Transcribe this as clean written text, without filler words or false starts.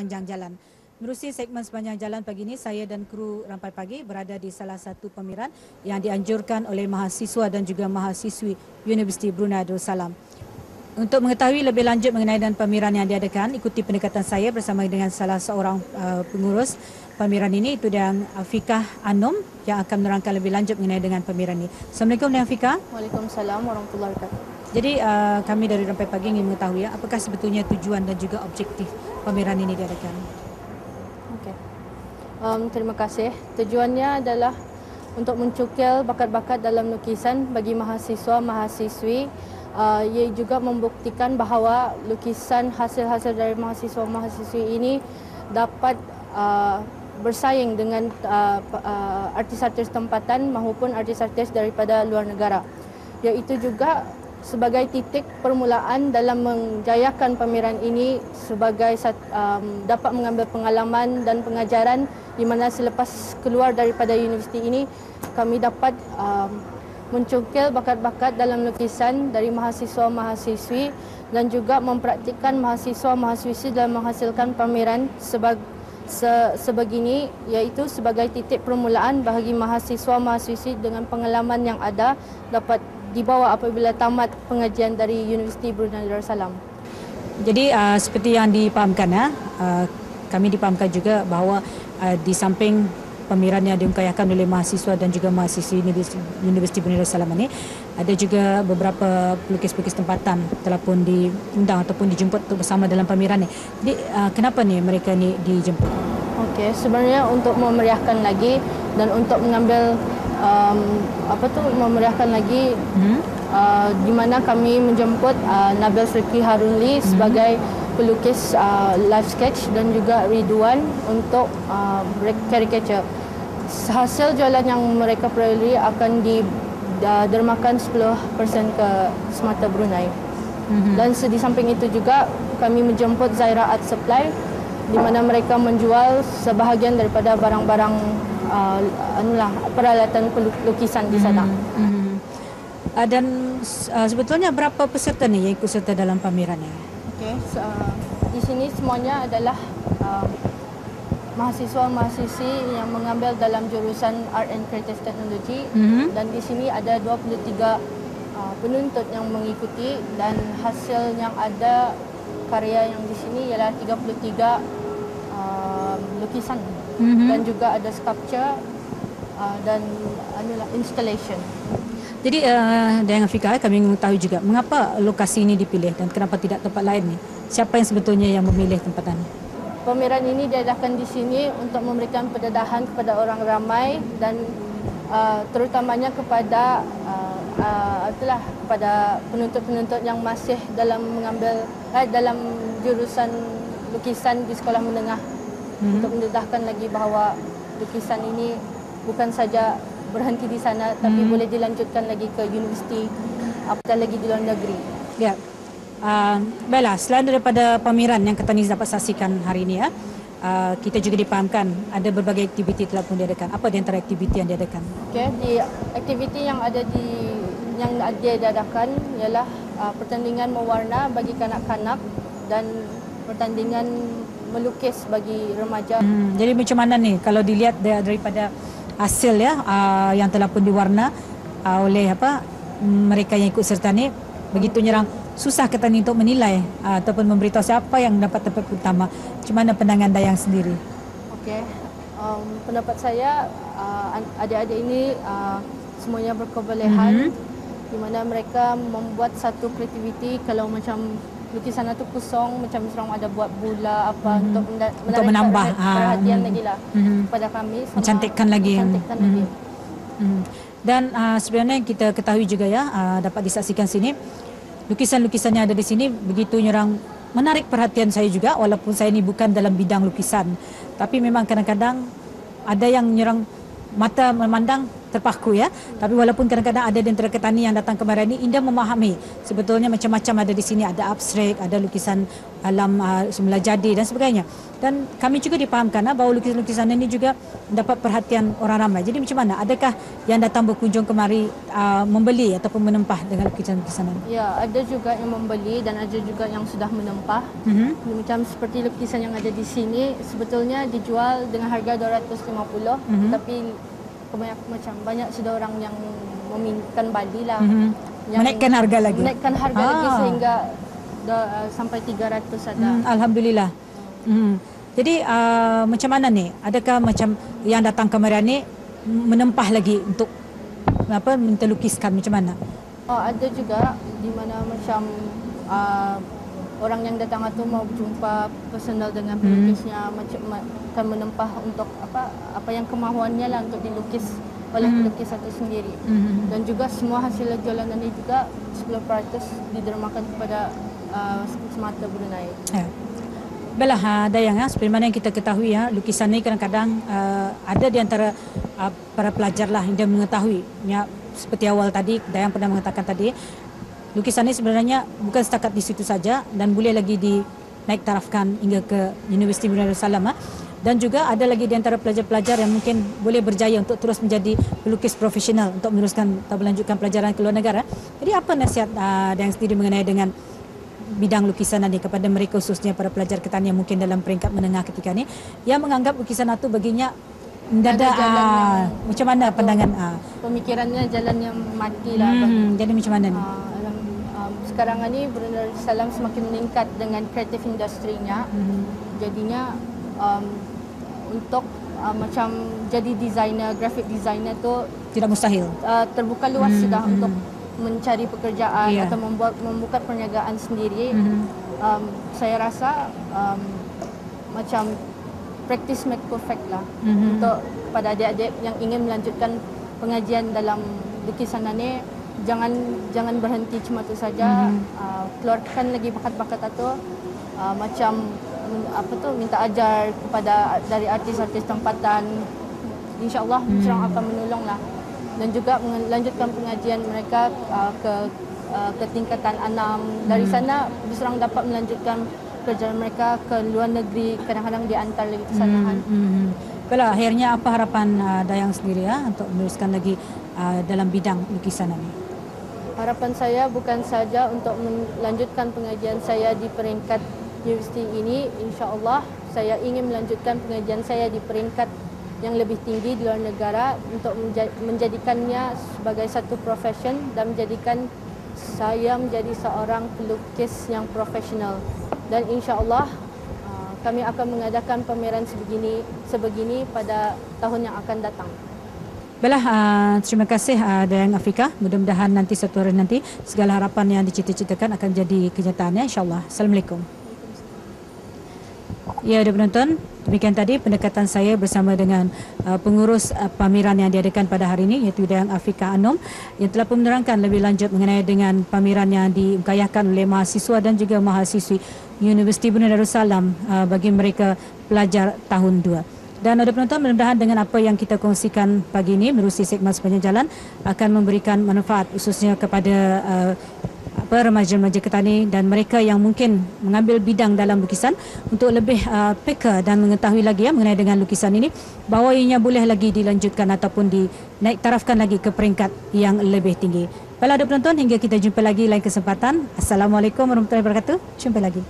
Sepanjang jalan. Menerusi segmen sepanjang jalan pagi ini, saya dan kru Rampai Pagi berada di salah satu pameran yang dianjurkan oleh mahasiswa dan juga mahasiswi Universiti Brunei Darussalam. Untuk mengetahui lebih lanjut mengenai dan pameran yang diadakan, ikuti pendekatan saya bersama dengan salah seorang pengurus pameran ini, itu dan Fikah Anum yang akan menerangkan lebih lanjut mengenai dengan pameran ini. Assalamualaikum Yang Fikah. Waalaikumsalam warahmatullahi wabarakatuh. Jadi kami dari Rampai Pagi ingin mengetahui apakah sebetulnya tujuan dan juga objektif pameran ini diadakan. Okey. Terima kasih. Tujuannya adalah untuk mencukil bakat-bakat dalam lukisan bagi mahasiswa-mahasiswi. Ia juga membuktikan bahawa lukisan hasil-hasil dari mahasiswa-mahasiswi ini dapat bersaing dengan artis-artis tempatan maupun artis-artis daripada luar negara. Iaitu juga sebagai titik permulaan dalam menjayakan pameran ini sebagai dapat mengambil pengalaman dan pengajaran di mana selepas keluar daripada universiti ini kami dapat mencukil bakat-bakat dalam lukisan dari mahasiswa-mahasiswi dan juga mempraktikkan mahasiswa-mahasiswi dalam menghasilkan pameran sebegini, iaitu sebagai titik permulaan bagi mahasiswa-mahasiswi dengan pengalaman yang ada dapat dibawa apabila tamat pengajian dari Universiti Brunei Darussalam. Jadi seperti yang dipahamkan, kami dipahamkan juga bahawa di samping pameran yang diungkayahkan oleh mahasiswa dan juga mahasiswi Universiti Brunei Darussalam ini, ada juga beberapa pelukis-pelukis tempatan telah pun diundang ataupun dijemput untuk bersama dalam pameran ini. Jadi kenapa ni mereka ni dijemput? Okey, sebenarnya untuk memeriahkan lagi dan untuk mengambil memeriahkan lagi di mana kami menjemput Nabil Sriki Harunli sebagai pelukis live sketch dan juga Ridwan untuk caricature. Hasil jualan yang mereka peroleh akan didermakan 10% ke Semata Brunei. Dan di samping itu juga kami menjemput Zaira Art Supply di mana mereka menjual sebahagian daripada barang-barang peralatan lukisan di sana. Dan sebetulnya berapa peserta ni yang ikut serta dalam pameran ni? Okey, di sini semuanya adalah mahasiswa-mahasiswi yang mengambil dalam jurusan Art and Creative Technology dan di sini ada 23 penuntut yang mengikuti dan hasil yang ada karya yang di sini ialah 33 lukisan dan juga ada sculpture dan installation. Jadi dengan Fikah, kami ingin tahu juga mengapa lokasi ini dipilih dan kenapa tidak tempat lain ni? Siapa yang sebetulnya yang memilih tempat ini? Pameran ini diadakan di sini untuk memberikan pendedahan kepada orang ramai dan terutamanya kepada kepada penuntut-penuntut yang masih dalam mengambil dalam jurusan lukisan di sekolah menengah untuk mendedahkan lagi bahawa lukisan ini bukan saja berhenti di sana tapi boleh dilanjutkan lagi ke universiti apatah lagi di luar negeri. Ya. Baiklah, selain daripada pameran yang kita dapat saksikan hari ini, kita juga dipahamkan ada berbagai aktiviti telah pun diadakan. Apa di antara aktiviti yang diadakan? Okey, di aktiviti yang diadakan ialah pertandingan mewarna bagi kanak-kanak dan pertandingan melukis bagi remaja. Jadi macam mana ni kalau dilihat daripada hasil yang telah pun diwarna oleh mereka yang ikut serta ni, begitu nyerang susah kata ni untuk menilai ataupun memberitahu siapa yang dapat tempat utama. Macam mana pandangan Dayang sendiri? Okey, pendapat saya adik-adik ini semuanya berkebolehan di mana mereka membuat satu kreativiti. Kalau macam lukisan itu kosong, macam seorang ada buat bola untuk menambah perhatian lagi lah kepada kami, mencantikkan lagi. Dan sebenarnya kita ketahui juga dapat disaksikan sini lukisan-lukisan yang ada di sini begitu nyerang menarik perhatian saya juga, walaupun saya ni bukan dalam bidang lukisan, tapi memang kadang-kadang ada yang nyerang mata memandang terpaku ya. Tapi walaupun kadang-kadang ada di antara petani yang datang kemarin ini, Indah memahami sebetulnya macam-macam ada di sini, ada abstrak, ada lukisan alam semula jadi dan sebagainya. Dan kami juga dipahamkan bahawa lukisan-lukisan ini juga mendapat perhatian orang ramai. Jadi macam mana? Adakah yang datang berkunjung kemari membeli ataupun menempah dengan lukisan-lukisan ini? Ya, ada juga yang membeli dan ada juga yang sudah menempah. Macam seperti lukisan yang ada di sini, sebetulnya dijual dengan harga 250, tapi macam banyak sudah orang yang meminta balik lah. Menaikkan harga lagi. Menaikkan harga lagi sehingga sampai 300 ada. Alhamdulillah. Jadi macam mana ni? Adakah macam yang datang kemarin ni menempah lagi untuk minta lukiskan macam mana? Ada juga di mana macam orang yang datang itu mau berjumpa personal dengan pelukisnya, macam akan menempah untuk apa yang kemahuannya lah untuk dilukis oleh pelukis itu sendiri. Dan juga semua hasil jualan ini juga 10% didermakan kepada Semata Brunei. Ya. Baiklah Dayang, seperti mana yang kita ketahui lukisan ini kadang-kadang ada di antara para pelajar lah yang mengetahui. Ya, seperti awal tadi Dayang pernah mengatakan tadi, lukisan ini sebenarnya bukan setakat di situ saja dan boleh lagi dinaik tarafkan hingga ke Universiti Brunei Darussalam. Dan juga ada lagi di antara pelajar-pelajar yang mungkin boleh berjaya untuk terus menjadi pelukis profesional untuk meneruskan atau melanjutkan pelajaran ke luar negara. Jadi apa nasihat Dayang sendiri mengenai dengan bidang lukisan ini kepada mereka, khususnya para pelajar ketani yang mungkin dalam peringkat menengah ketika ini yang menganggap lukisan itu baginya mendadak macam mana pandangan pemikirannya jalan yang mati lah. Jadi macam mana ni? Sekarang ini Brunei Darussalam semakin meningkat dengan kreatif industrinya. Jadinya untuk macam jadi designer, graphic designer tu tidak mustahil. Terbuka luas sudah untuk mencari pekerjaan atau membuka perniagaan sendiri. Saya rasa macam practice make perfect lah untuk pada adik-adik yang ingin melanjutkan pengajian dalam lukisan ini. Jangan berhenti cuma itu saja. Keluarkan lagi bakat-bakat itu, macam minta ajar kepada dari artis-artis tempatan. InsyaAllah serang akan menolong lah. Dan juga melanjutkan pengajian mereka ke tingkatan 6. Dari sana diserang dapat melanjutkan kerja mereka ke luar negeri, kadang-kadang diantar lagi ke sana. Kalau akhirnya apa harapan Dayang sendiri untuk meneruskan lagi dalam bidang lukisan ini? Harapan saya bukan saja untuk melanjutkan pengajian saya di peringkat universiti ini. InsyaAllah saya ingin melanjutkan pengajian saya di peringkat yang lebih tinggi di luar negara untuk menjadikannya sebagai satu profession dan menjadikan saya menjadi seorang pelukis yang profesional. Dan insyaAllah kami akan mengadakan pameran sebegini pada tahun yang akan datang. Baiklah, terima kasih Dayang Afiqah. Mudah-mudahan nanti suatu hari nanti segala harapan yang dicita-citakan akan jadi kenyataan, insyaAllah. Assalamualaikum. Ya, ada penonton. Demikian tadi pendekatan saya bersama dengan pengurus pameran yang diadakan pada hari ini, iaitu Dayang Afiqah Anum, yang telah pun menerangkan lebih lanjut mengenai dengan pameran yang diungkayahkan oleh mahasiswa dan juga mahasiswi Universiti Brunei Darussalam bagi mereka pelajar tahun 2. Dan ada penonton, mudah-mudahan dengan apa yang kita kongsikan pagi ini menerusi segmen Sepanjang Jalan akan memberikan manfaat khususnya kepada remaja-remaja ketani dan mereka yang mungkin mengambil bidang dalam lukisan untuk lebih peka dan mengetahui lagi mengenai dengan lukisan ini, bahawa ianya boleh lagi dilanjutkan ataupun dinaik tarafkan lagi ke peringkat yang lebih tinggi. Baiklah ada penonton, hingga kita jumpa lagi lain kesempatan. Assalamualaikum warahmatullahi wabarakatuh. Jumpa lagi.